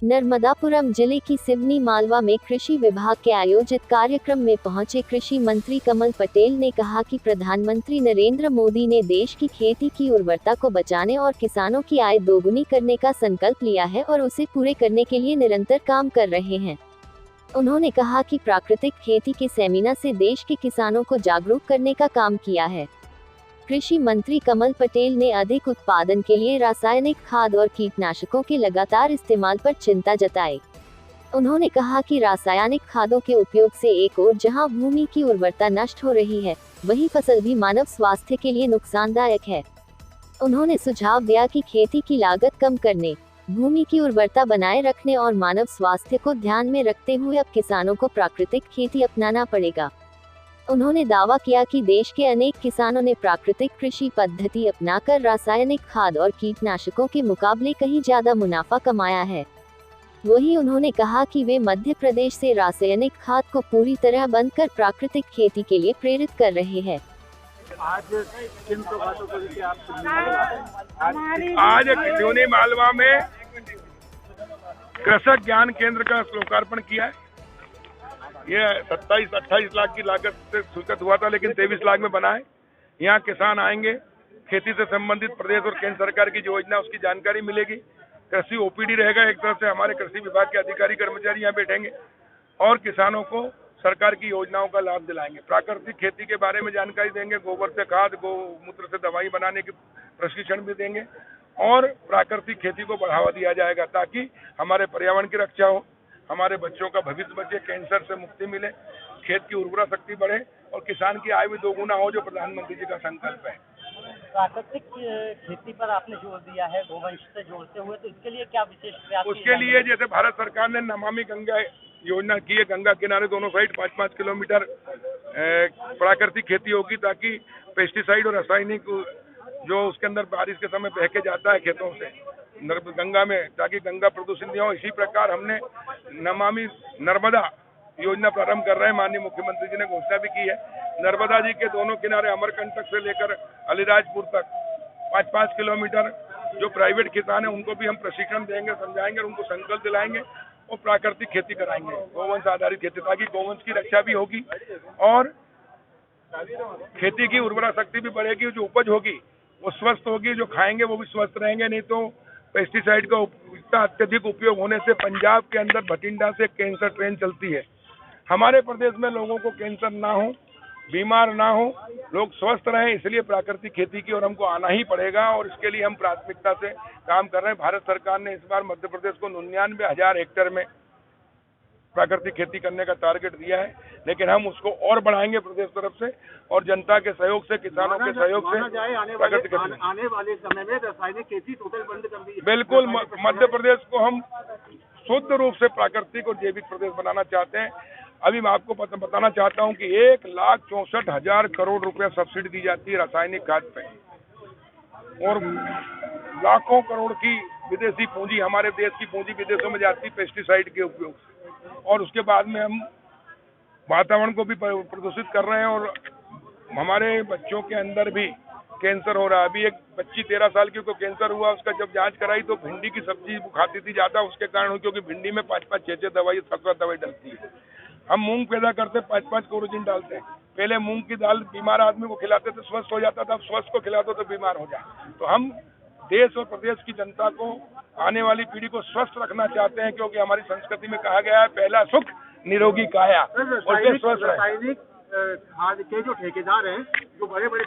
नर्मदापुरम जिले की सिवनी मालवा में कृषि विभाग के आयोजित कार्यक्रम में पहुंचे कृषि मंत्री कमल पटेल ने कहा कि प्रधानमंत्री नरेंद्र मोदी ने देश की खेती की उर्वरता को बचाने और किसानों की आय दोगुनी करने का संकल्प लिया है और उसे पूरे करने के लिए निरंतर काम कर रहे हैं। उन्होंने कहा कि प्राकृतिक खेती के सेमिनार से देश के किसानों को जागरूक करने का काम किया है। कृषि मंत्री कमल पटेल ने अधिक उत्पादन के लिए रासायनिक खाद और कीटनाशकों के लगातार इस्तेमाल पर चिंता जताई। उन्होंने कहा कि रासायनिक खादों के उपयोग से एक ओर जहां भूमि की उर्वरता नष्ट हो रही है, वहीं फसल भी मानव स्वास्थ्य के लिए नुकसानदायक है। उन्होंने सुझाव दिया कि खेती की लागत कम करने, भूमि की उर्वरता बनाए रखने और मानव स्वास्थ्य को ध्यान में रखते हुए अब किसानों को प्राकृतिक खेती अपनाना पड़ेगा। उन्होंने दावा किया कि देश के अनेक किसानों ने प्राकृतिक कृषि पद्धति अपनाकर रासायनिक खाद और कीटनाशकों के मुकाबले कहीं ज्यादा मुनाफा कमाया है। वहीं उन्होंने कहा कि वे मध्य प्रदेश से रासायनिक खाद को पूरी तरह बंद कर प्राकृतिक खेती के लिए प्रेरित कर रहे हैं। आज सिवनी मालवा में कृषक ज्ञान केंद्र का लोकार्पण किया है। ये 27-28 लाख की लागत से स्वीकृत हुआ था, लेकिन 23 लाख में बना है। यहाँ किसान आएंगे, खेती से संबंधित प्रदेश और केंद्र सरकार की जो योजना उसकी जानकारी मिलेगी। कृषि ओपीडी रहेगा, एक तरफ से हमारे कृषि विभाग के अधिकारी कर्मचारी यहाँ बैठेंगे और किसानों को सरकार की योजनाओं का लाभ दिलाएंगे। प्राकृतिक खेती के बारे में जानकारी देंगे, गोबर से खाद, गौमूत्र से दवाई बनाने के प्रशिक्षण भी देंगे और प्राकृतिक खेती को बढ़ावा दिया जाएगा ताकि हमारे पर्यावरण की रक्षा हो, हमारे बच्चों का भविष्य बचे, कैंसर से मुक्ति मिले, खेत की उर्वरा शक्ति बढ़े और किसान की आय भी दोगुना हो, जो प्रधानमंत्री जी का संकल्प है। प्राकृतिक खेती पर आपने जोर दिया है, गोवंश से जोड़ते हुए, तो इसके लिए क्या विशेष प्रयास? उसके लिए जैसे भारत सरकार ने नमामि गंगा योजना की है, गंगा किनारे दोनों साइड 5-5 किलोमीटर प्राकृतिक खेती होगी ताकि पेस्टिसाइड और रासायनिक जो उसके अंदर बारिश के समय बह के जाता है खेतों से गंगा में, ताकि गंगा प्रदूषित नहीं हो। इसी प्रकार हमने नमामि नर्मदा योजना प्रारंभ कर रहे हैं। माननीय मुख्यमंत्री जी ने घोषणा भी की है। नर्मदा जी के दोनों किनारे अमरकंटक से लेकर अलीराजपुर तक 5-5 किलोमीटर जो प्राइवेट किसान है उनको भी हम प्रशिक्षण देंगे, समझाएंगे, उनको संकल्प दिलाएंगे और प्राकृतिक खेती कराएंगे, गोवंश आधारित खेती, ताकि गोवंश की रक्षा भी होगी और खेती की उर्वरा शक्ति भी बढ़ेगी। जो उपज होगी वो स्वस्थ होगी, जो खाएंगे वो भी स्वस्थ रहेंगे। नहीं तो पेस्टिसाइड का इतना अत्यधिक उपयोग होने से पंजाब के अंदर भटिंडा से कैंसर ट्रेन चलती है। हमारे प्रदेश में लोगों को कैंसर ना हो, बीमार ना हो, लोग स्वस्थ रहें, इसलिए प्राकृतिक खेती की ओर हमको आना ही पड़ेगा और इसके लिए हम प्राथमिकता से काम कर रहे हैं। भारत सरकार ने इस बार मध्य प्रदेश को 99,000 हेक्टेयर में प्राकृतिक खेती करने का टारगेट दिया है, लेकिन हम उसको और बढ़ाएंगे प्रदेश तरफ से और जनता के सहयोग से, किसानों के सहयोग से प्राकृतिक खेती। आने वाले समय में रासायनिक खेती टोटल बंद कर दी। बिल्कुल, मध्य प्रदेश को हम शुद्ध रूप से प्राकृतिक और जैविक प्रदेश बनाना चाहते हैं। अभी मैं आपको बताना चाहता हूं कि 1,64,000 करोड़ रुपया सब्सिडी दी जाती है रासायनिक खाद पे और लाखों करोड़ की विदेशी पूंजी, हमारे देश की पूंजी विदेशों में जाती है पेस्टिसाइड के उपयोग से, और उसके बाद में हम वातावरण को भी प्रदूषित कर रहे हैं और हमारे बच्चों के अंदर भी कैंसर हो रहा है। अभी एक बच्ची 13 साल की को कैंसर हुआ, उसका जब जांच कराई तो भिंडी की सब्जी खाती थी ज्यादा, उसके कारण, क्योंकि भिंडी में 5-5, 6-6 दवाई, 7 दवाई डलती है। हम मूंग पैदा करते 5-5 कोरोजिन डालते हैं। पहले मूंग की दाल बीमार आदमी को खिलाते थे, स्वस्थ हो जाता था, अब स्वस्थ को खिला दो तो बीमार हो जाए। तो हम देश और प्रदेश की जनता को, आने वाली पीढ़ी को स्वस्थ रखना चाहते हैं, क्योंकि हमारी संस्कृति में कहा गया है पहला सुख निरोगी काया। रासायनिक खाद के जो ठेकेदार हैं, जो बड़े बड़े